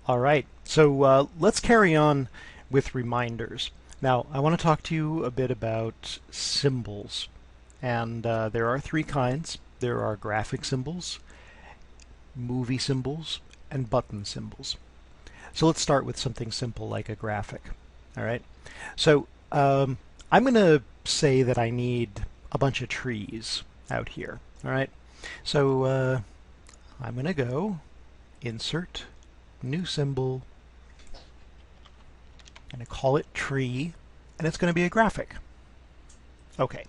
All right, so let's carry on with reminders. Now, I want to talk to you a bit about symbols. And there are three kinds. There are graphic symbols, movie symbols, and button symbols. So let's start with something simple like a graphic. All right. So I'm going to say that I need a bunch of trees out here. All right. So I'm going to go Insert, New Symbol, and I call it Tree, and it's going to be a graphic. Okay.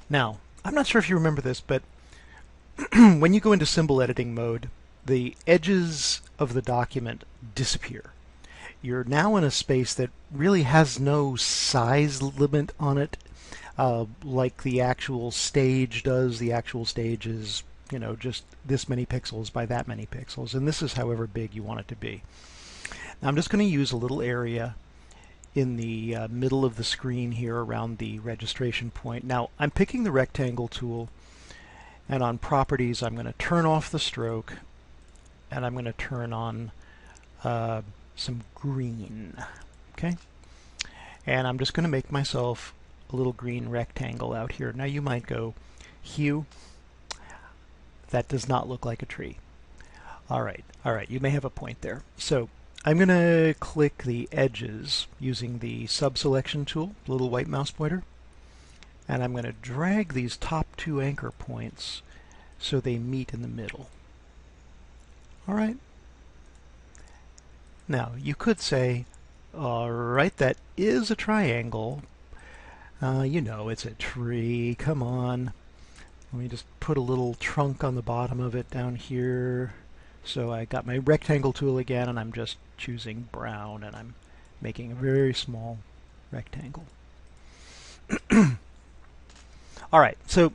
Now, I'm not sure if you remember this, but when you go into symbol editing mode, the edges of the document disappear. You're now in a space that really has no size limit on it, like the actual stage does. The actual stage is, just this many pixels by that many pixels, and this is however big you want it to be. Now I'm just going to use a little area in the middle of the screen here around the registration point. Now I'm picking the rectangle tool, and on properties I'm going to turn off the stroke, and I'm going to turn on some green. Okay, and I'm just going to make myself a little green rectangle out here. Now you might go, Hugh, that does not look like a tree. All right, you may have a point there. So I'm going to click the edges using the sub-selection tool, little white mouse pointer, and I'm going to drag these top two anchor points so they meet in the middle. All right. Now, you could say, all right, that is a triangle. It's a tree. Come on. Let me just put a little trunk on the bottom of it down here. So I got my rectangle tool again, and I'm just choosing brown, and I'm making a very small rectangle. All right, so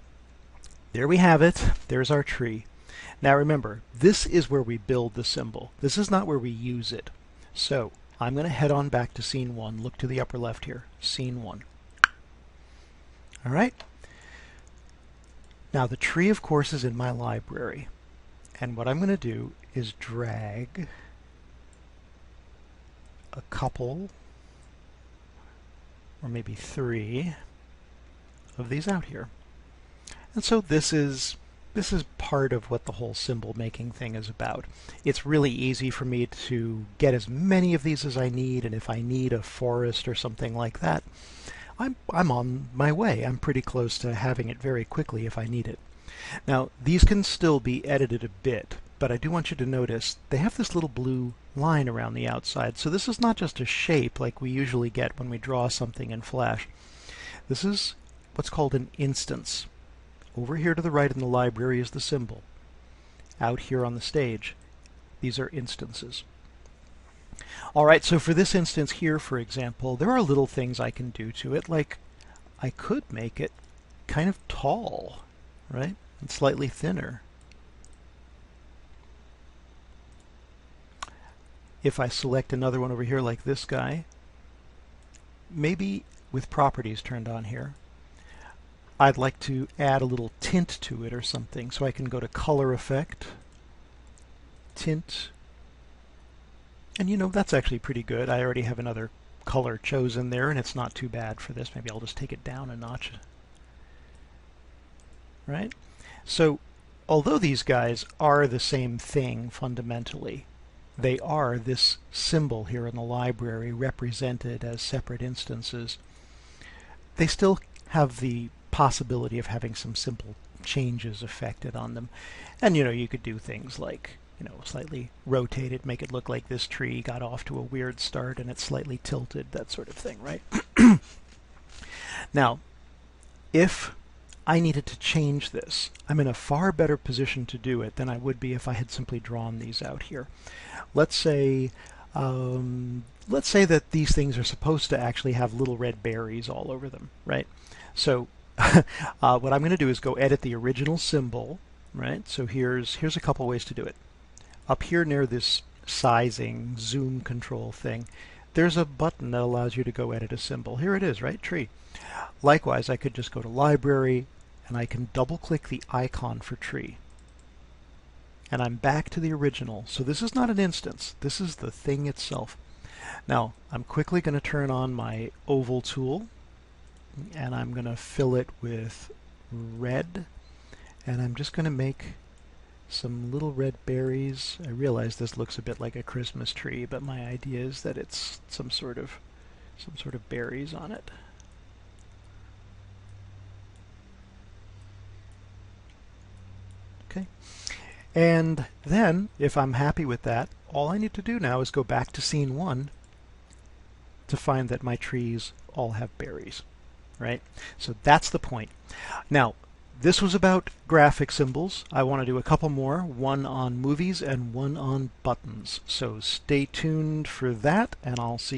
there we have it. There's our tree. Now remember, this is where we build the symbol. This is not where we use it. So I'm going to head on back to scene 1. Look to the upper left here. Scene 1. All right. Now the tree, of course, is in my library. And what I'm going to do is drag a couple, or maybe 3, of these out here. And so this is part of what the whole symbol making thing is about. It's really easy for me to get as many of these as I need, and if I need a forest or something like that, I'm on my way. I'm pretty close to having it very quickly if I need it. Now, these can still be edited a bit, but I do want you to notice they have this little blue line around the outside. So this is not just a shape like we usually get when we draw something in Flash. This is what's called an instance. Over here to the right in the library is the symbol. Out here on the stage, these are instances. All right, so for this instance here, for example, there are little things I can do to it, like I could make it kind of tall, right? And slightly thinner. If I select another one over here like this guy, maybe with properties turned on here, I'd like to add a little tint to it or something. So I can go to Color Effect, Tint, and that's actually pretty good. I already have another color chosen there, and it's not too bad for this. Maybe I'll just take it down a notch. Right? So, although these guys are the same thing fundamentally, they are this symbol here in the library represented as separate instances. They still have the possibility of having some simple changes affected on them. And you could do things like, slightly rotate it, make it look like this tree got off to a weird start and it's slightly tilted, that sort of thing, right? Now, if I needed to change this, I'm in a far better position to do it than I would be if I had simply drawn these out here. Let's say that these things are supposed to actually have little red berries all over them, right? So what I'm going to do is go edit the original symbol, right? So here's a couple ways to do it. Up here near this sizing zoom control thing, there's a button that allows you to go edit a symbol. Here it is, right? Tree. Likewise, I could just go to Library, and I can double-click the icon for tree. and I'm back to the original. So this is not an instance. This is the thing itself. Now, I'm quickly going to turn on my oval tool, and I'm going to fill it with red, and I'm just going to make some little red berries. I realize this looks a bit like a Christmas tree, but my idea is that it's some sort of berries on it. Okay. And then, if I'm happy with that, all I need to do now is go back to scene 1 to find that my trees all have berries, right? So that's the point. Now, this was about graphic symbols. I want to do a couple more, one on movies and one on buttons. So stay tuned for that, and I'll see you